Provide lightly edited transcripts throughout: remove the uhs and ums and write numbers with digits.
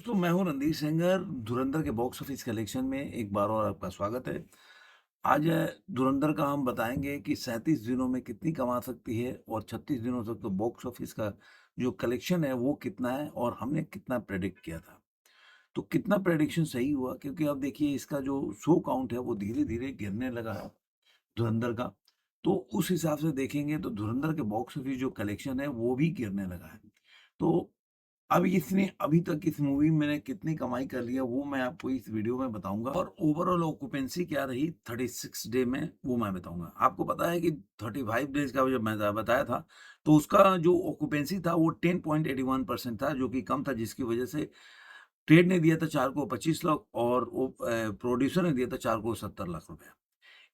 दोस्तों, मैं हूं रणदीप सिंगर। धुरंधर के बॉक्स ऑफिस कलेक्शन में एक बार और आपका स्वागत है। आज धुरंधर का हम बताएंगे कि 37 दिनों में कितनी कमा सकती है और 36 दिनों तक तो बॉक्स ऑफिस का जो कलेक्शन है वो कितना है और हमने कितना प्रेडिक्ट किया था। तो कितना प्रेडिक्शन सही हुआ, क्योंकि अब देखिए इसका जो शो काउंट है वो धीरे धीरे गिरने लगा है धुरंधर का। तो उस हिसाब से देखेंगे तो धुरंधर के बॉक्स ऑफिस जो कलेक्शन है वो भी गिरने लगा है। तो अब इसने अभी तक इस मूवी में मैंने कितनी कमाई कर लिया वो मैं आपको इस वीडियो में बताऊंगा, और ओवरऑल ऑक्यूपेंसी क्या रही 36 डे में वो मैं बताऊंगा। आपको पता है कि 35 डेज का जब मैं बताया था तो उसका जो ऑक्यूपेंसी था वो 10.81% था, जो कि कम था, जिसकी वजह से ट्रेड ने दिया था 4 को 25 लाख और प्रोड्यूसर ने दिया था 4 को 70 लाख रुपए।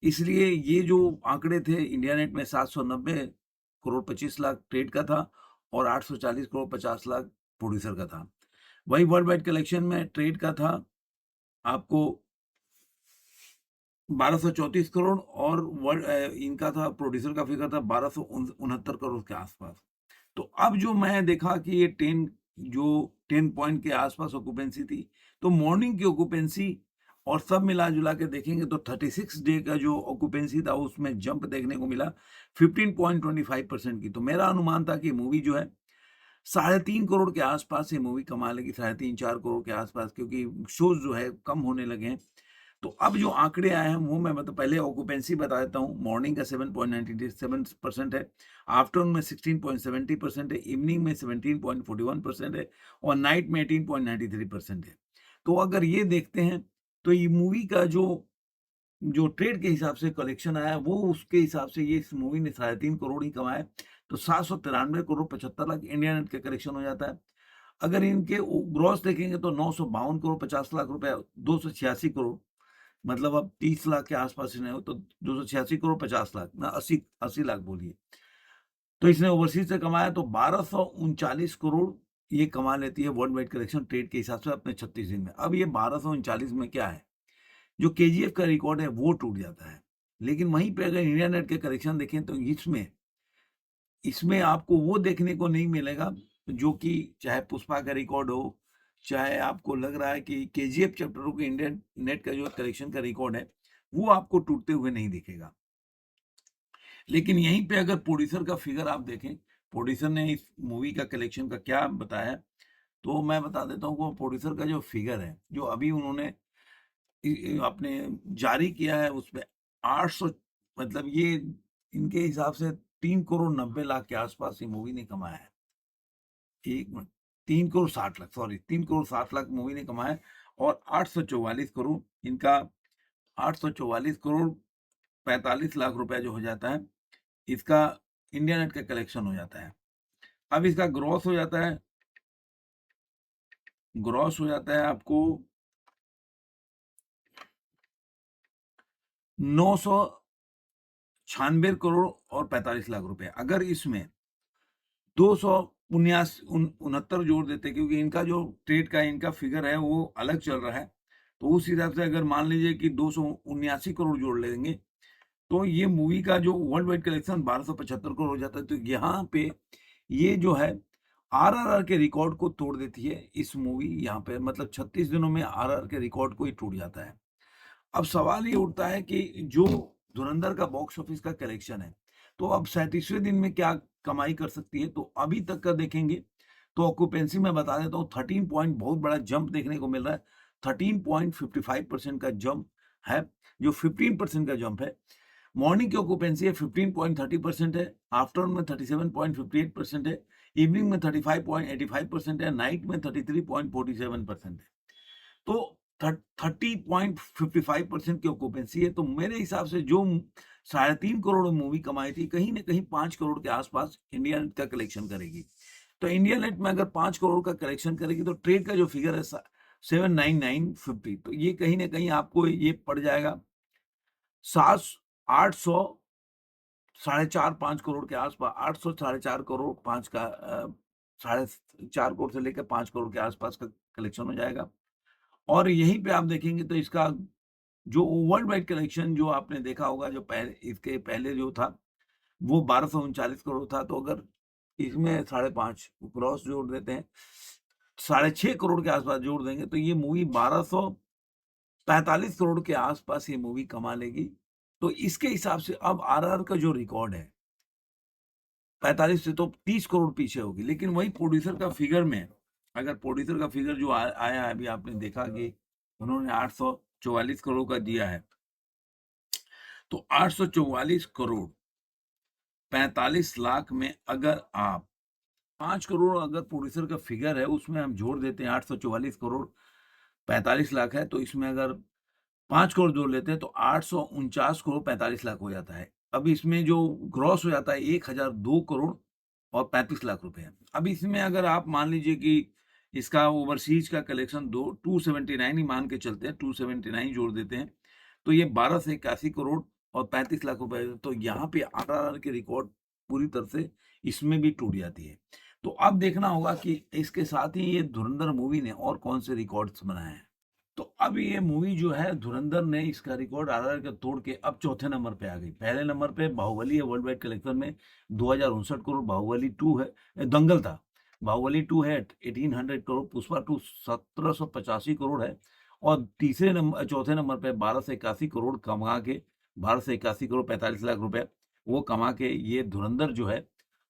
इसलिए ये जो आंकड़े थे, इंडिया नेट में 790 करोड़ 25 लाख ट्रेड का था और 840 करोड़ 50 लाख प्रोड्यूसर का था। वही वर्ल्ड वाइड कलेक्शन में ट्रेड का था आपको 1234 करोड़ और इनका था, प्रोड्यूसर का फिगर था 1269 करोड़ के आसपास। तो अब जो मैं देखा कि ये 10 पॉइंट के आसपास ऑक्यूपेंसी थी, तो मॉर्निंग की ऑक्यूपेंसी और सब मिला जुला के देखेंगे तो 36 डे का जो ऑक्यूपेंसी था उसमें जंप देखने को मिला 15.25% की। तो मेरा अनुमान था कि मूवी जो है 3.5 करोड़ के आसपास ये मूवी कमा लेगी, 3.5-4 करोड़ के आसपास, क्योंकि शोज जो है कम होने लगे हैं। तो अब जो आंकड़े आए हैं वो मैं मतलब पहले ऑक्यूपेंसी बता देता हूँ। मॉर्निंग का 7.97% है, आफ्टरनून में 16.70% है, इवनिंग में 17.41% है और नाइट में 18.93% है। तो अगर ये देखते हैं तो ये मूवी का जो जो ट्रेड के हिसाब से कलेक्शन आया वो उसके हिसाब से ये इस मूवी ने 3.5 करोड़ ही कमाए। तो 793 करोड़ 75 लाख इंडिया नेट का कलेक्शन हो जाता है। अगर इनके ग्रॉस देखेंगे तो 952 करोड़ 50 लाख रुपए, 286 करोड़, मतलब अब 30 लाख के आसपास इसने हो तो 286 करोड़ 50 लाख ना 80 लाख बोलिए। तो इसने ओवरसीज से कमाया तो 1239 करोड़ ये कमा लेती है वर्ल्ड वाइड कलेक्शन ट्रेड के हिसाब से अपने 36 दिन में। अब ये 1239 में क्या है, जो केजीएफ का रिकॉर्ड है वो टूट जाता है। लेकिन वहीं पे अगर इंडिया नेट के कलेक्शन देखें तो इसमें इसमें आपको वो देखने को नहीं मिलेगा जो कि चाहे पुष्पा का रिकॉर्ड हो, चाहे आपको लग रहा है कि केजीएफ चैप्टरों के इंडियन नेट का जो कलेक्शन का रिकॉर्ड है वो आपको टूटते हुए नहीं दिखेगा। लेकिन यहीं पे अगर प्रोड्यूसर का फिगर आप देखें, प्रोड्यूसर ने इस मूवी का कलेक्शन का क्या बताया है, तो मैं बता देता हूँ। वो प्रोड्यूसर का जो फिगर है जो अभी उन्होंने आपने जारी किया है उसमें 800, मतलब ये इनके हिसाब से 3 करोड़ 90 लाख के आसपास ये मूवी ने कमाया है। एक minute, 3 crore 60 lakh, sorry, 3 crore 60 lakh movie ने कमाया है। और 844 करोड़ इनका, 844 करोड़ 45 लाख रुपया जो हो जाता है इसका इंडिया नेट का कलेक्शन हो जाता है। अब इसका ग्रॉस हो जाता है आपको 996 करोड़ 45 लाख रुपए। अगर इसमें 269 जोड़ देते, क्योंकि इनका जो ट्रेड का इनका फिगर है वो अलग चल रहा है, तो उस हिसाब से अगर मान लीजिए कि 279 करोड़ जोड़ लेंगे तो ये मूवी का जो वर्ल्ड वाइड कलेक्शन 1275 करोड़ हो जाता है। तो यहाँ पे ये जो है आरआरआर के रिकॉर्ड को तोड़ देती है इस मूवी। यहाँ पे मतलब 36 दिनों में आरआरआर के रिकॉर्ड को ही टूट जाता है। अब सवाल ये उठता है कि जो धुरंधर का बॉक्स ऑफिस का कलेक्शन है, तो अब 37वें दिन में क्या कमाई कर सकती है। तो अभी तक का देखेंगे तो ऑक्यूपेंसी में बता देता हूँ 13 पॉइंट, बहुत बड़ा जंप देखने को मिल रहा है। 13.55% का जंप है, जो 15% का जंप है। मॉर्निंग की ऑक्यूपेंसी है 15.30% है, आफ्टरनून में 37.58% है, इवनिंग में 35.85% है, नाइट में 33.47% है। तो 30.55% की ऑक्यूपेंसी है। तो मेरे हिसाब से जो 3.5 करोड़ मूवी कमाई थी, कहीं ना कहीं 5 करोड़ के आसपास इंडिया नेट का कलेक्शन करेगी। तो इंडिया नेट में अगर 5 करोड़ का कलेक्शन करेगी तो ट्रेड का जो फिगर है 79950, तो ये कहीं ना कहीं आपको ये पड़ जाएगा 800 4.5 करोड़ के आसपास, 800 4.5 करोड़ 5 का 4.5 करोड़ से लेकर 5 करोड़ के आसपास का कलेक्शन हो जाएगा। और यहीं पे आप देखेंगे तो इसका जो वर्ल्ड वाइड कलेक्शन जो आपने देखा होगा, जो पहले इसके पहले जो था वो 1239 करोड़ था। तो अगर इसमें 5.5 क्रॉस जोड़ देते हैं 6.5 करोड़ के आसपास जोड़ देंगे तो ये मूवी 1245 करोड़ के आसपास ये मूवी कमा लेगी। तो इसके हिसाब से अब आरआरआर का जो रिकॉर्ड है 45 से तो 30 करोड़ पीछे होगी। लेकिन वही प्रोड्यूसर का फिगर में, अगर प्रोड्यूसर का फिगर जो आया है, अभी आपने देखा कि उन्होंने 844 करोड़ का दिया है, तो 844 करोड़ 45 लाख में अगर आप 5 करोड़ अगर प्रोड्यूसर का फिगर है उसमें हम जोड़ देते हैं, 844 करोड़ 45 लाख है, तो इसमें अगर 5 करोड़ जोड़ लेते हैं तो 849 करोड़ 45 लाख हो जाता है। अब इसमें जो ग्रॉस हो जाता है 1002 करोड़ और 35 लाख रुपए है। अब इसमें अगर आप मान लीजिए कि इसका ओवरसीज का कलेक्शन 279 ही मान के चलते हैं, 279 जोड़ देते हैं, तो ये 1281 करोड़ और 35 लाख रुपए, तो यहाँ पे आरआरआर के रिकॉर्ड पूरी तरह से इसमें भी टूट जाती है। तो अब देखना होगा कि इसके साथ ही ये धुरंधर मूवी ने और कौन से रिकॉर्ड्स बनाए हैं। तो अब ये मूवी जो है धुरंधर ने इसका रिकॉर्ड आरआरआर का तोड़ के अब चौथे नंबर पे आ गई। पहले नंबर पे बाहुबली है वर्ल्ड वाइड कलेक्शन में 2059 करोड़, बाहुबली 2 है, दंगल था, बाहुबली 2 है 1800 करोड़, पुष्पा 2 1785 करोड़ है, और तीसरे नंबर चौथे नंबर पे 1281 करोड़ कमा के, 1281 करोड़ 45 लाख रुपए वो कमा के ये धुरंधर जो है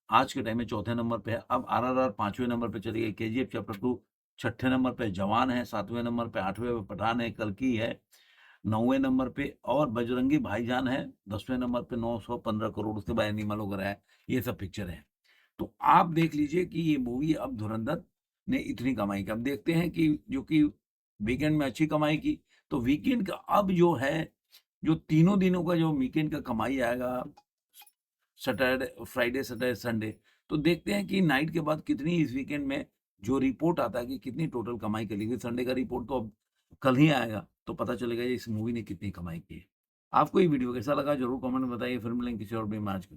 आज के टाइम में चौथे नंबर पे है। अब आरआरआर पांचवें नंबर पे चली गई, केजीएफ चैप्टर 2 छठे नंबर पे जवान है, सातवें नंबर पे, आठवें पे पठान है, कल्कि है, नौवें नंबर पे और बजरंगी भाईजान है, 10वें नंबर पे 915 करोड़, उसके बाद एनिमल वगैरह है, ये सब पिक्चर है। तो आप देख लीजिए कि ये मूवी अब धुरंधर ने इतनी कमाई की। अब देखते हैं कि जो कि वीकेंड में अच्छी कमाई की, तो वीकेंड का अब जो है, जो तीनों दिनों का जो वीकेंड का कमाई आएगा, सैटरडे, फ्राइडे, सैटरडे, संडे, तो देखते हैं कि नाइट के बाद कितनी इस वीकेंड में जो रिपोर्ट आता है कि कितनी टोटल कमाई करी है। संडे का रिपोर्ट तो अब कल ही आएगा, तो पता चलेगा ये इस मूवी ने कितनी कमाई की है। आपको ये वीडियो कैसा लगा जरूर कमेंट में बताइए। फिर मिलेंगे किसी और भी मैच के